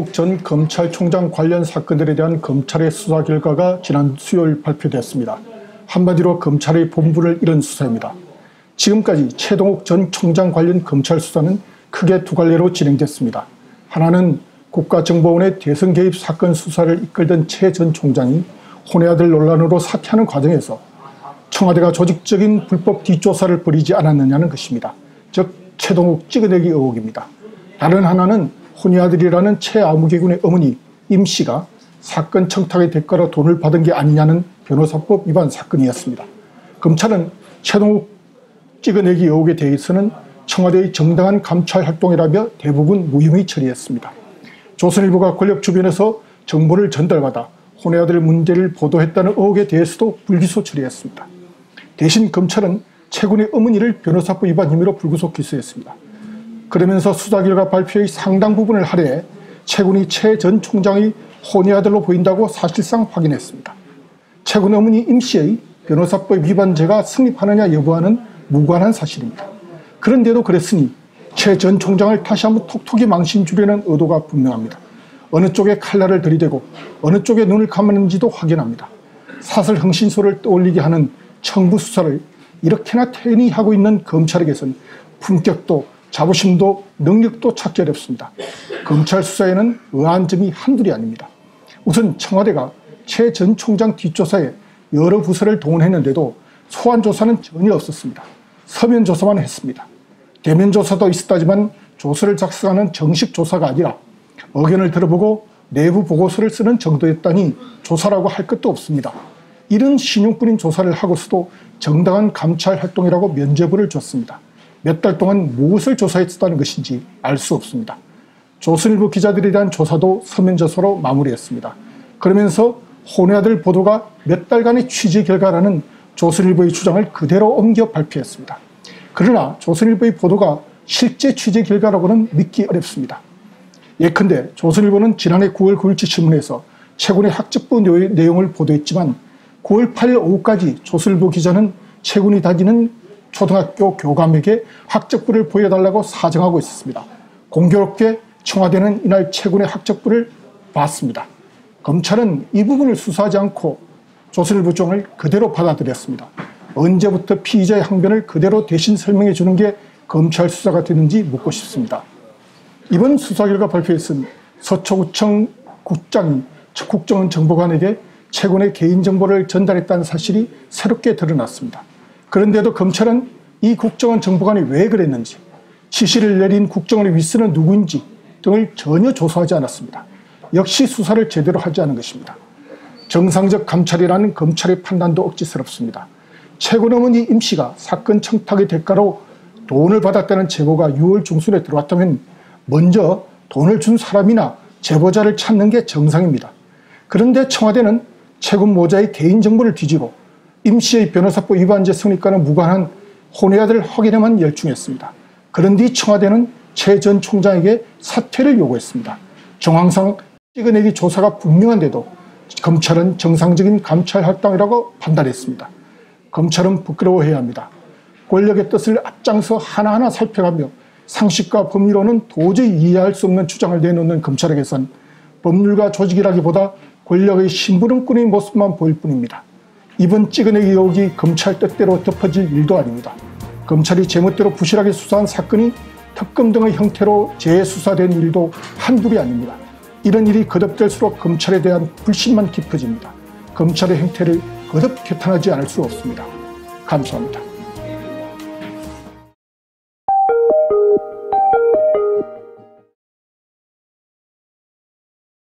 최동욱 전 검찰총장 관련 사건들에 대한 검찰의 수사 결과가 지난 수요일 발표됐습니다. 한마디로 검찰의 본분을 잃은 수사입니다. 지금까지 최동욱 전 총장 관련 검찰 수사는 크게 두 갈래로 진행됐습니다. 하나는 국가정보원의 대선 개입 사건 수사를 이끌던 최 전 총장이 혼외 아들 논란으로 사퇴하는 과정에서 청와대가 조직적인 불법 뒷조사를 벌이지 않았느냐는 것입니다. 즉 최동욱 찍어내기 의혹입니다. 다른 하나는 혼외 아들이라는 최아무개군의 어머니 임 씨가 사건 청탁의 대가로 돈을 받은 게 아니냐는 변호사법 위반 사건이었습니다. 검찰은 최동욱 찍어내기 의혹에 대해서는 청와대의 정당한 감찰 활동이라며 대부분 무혐의 처리했습니다. 조선일보가 권력 주변에서 정보를 전달받아 혼외 아들 문제를 보도했다는 의혹에 대해서도 불기소 처리했습니다. 대신 검찰은 최 군의 어머니를 변호사법 위반 혐의로 불구속 기소했습니다. 그러면서 수사 결과 발표의 상당 부분을 할애해 최 군이 최 전 총장의 혼외 아들로 보인다고 사실상 확인했습니다. 최 군 어머니 임 씨의 변호사법 위반죄가 성립하느냐 여부와는 무관한 사실입니다. 그런데도 그랬으니 최 전 총장을 다시 한번 톡톡히 망신 주려는 의도가 분명합니다. 어느 쪽에 칼날을 들이대고 어느 쪽에 눈을 감았는지도 확인합니다. 사설 흥신소를 떠올리게 하는 청부 수사를 이렇게나 태연히 하고 있는 검찰에게선 품격도 자부심도 능력도 찾기 어렵습니다. 검찰 수사에는 의아한 점이 한둘이 아닙니다. 우선 청와대가 최 전 총장 뒷조사에 여러 부서를 동원했는데도 소환 조사는 전혀 없었습니다. 서면 조사만 했습니다. 대면 조사도 있었다지만 조서를 작성하는 정식 조사가 아니라 의견을 들어보고 내부 보고서를 쓰는 정도였다니 조사라고 할 것도 없습니다. 이런 신용뿐인 조사를 하고서도 정당한 감찰 활동이라고 면죄부를 줬습니다. 몇 달 동안 무엇을 조사했다는 것인지 알 수 없습니다. 조선일보 기자들에 대한 조사도 서면 조사로 마무리했습니다. 그러면서 혼외 아들 보도가 몇 달간의 취재 결과라는 조선일보의 주장을 그대로 옮겨 발표했습니다. 그러나 조선일보의 보도가 실제 취재 결과라고는 믿기 어렵습니다. 예컨대 조선일보는 지난해 9월 9일치 신문에서 최 군의 학적부 내용을 보도했지만 9월 8일 오후까지 조선일보 기자는 최 군이 다니는 초등학교 교감에게 학적부를 보여달라고 사정하고 있었습니다. 공교롭게 청와대는 이날 최 군의 학적부를 봤습니다. 검찰은 이 부분을 수사하지 않고 조선일보 주장을 그대로 받아들였습니다. 언제부터 피의자의 항변을 그대로 대신 설명해 주는 게 검찰 수사가 되는지 묻고 싶습니다. 이번 수사 결과 발표에서는 서초구청 국장이 국정원 정보관에게 최 군의 개인정보를 전달했다는 사실이 새롭게 드러났습니다. 그런데도 검찰은 이 국정원 정보관이 왜 그랬는지, 지시를 내린 국정원의 윗선은 누구인지 등을 전혀 조사하지 않았습니다. 역시 수사를 제대로 하지 않은 것입니다. 정상적 감찰이라는 검찰의 판단도 억지스럽습니다. 최 군 어머니 임 씨가 사건 청탁의 대가로 돈을 받았다는 제보가 6월 중순에 들어왔다면 먼저 돈을 준 사람이나 제보자를 찾는 게 정상입니다. 그런데 청와대는 최 군 모자의 개인정보를 뒤지고 임 씨의 변호사법 위반죄 성립과는 무관한 혼외 아들 확인에만 열중했습니다. 그런 뒤 청와대는 최 전 총장에게 사퇴를 요구했습니다. 정황상 찍어내기 조사가 분명한데도 검찰은 정상적인 감찰 활동이라고 판단했습니다. 검찰은 부끄러워해야 합니다. 권력의 뜻을 앞장서 하나하나 살펴가며 상식과 법리로는 도저히 이해할 수 없는 주장을 내놓는 검찰에게선 법률가 조직이라기보다 권력의 심부름꾼의 모습만 보일 뿐입니다. 이번 찍어내기 의혹이 검찰 뜻대로 덮어질 일도 아닙니다. 검찰이 제멋대로 부실하게 수사한 사건이 특검 등의 형태로 재수사된 일도 한둘이 아닙니다. 이런 일이 거듭될수록 검찰에 대한 불신만 깊어집니다. 검찰의 행태를 거듭 개탄하지 않을 수 없습니다. 감사합니다.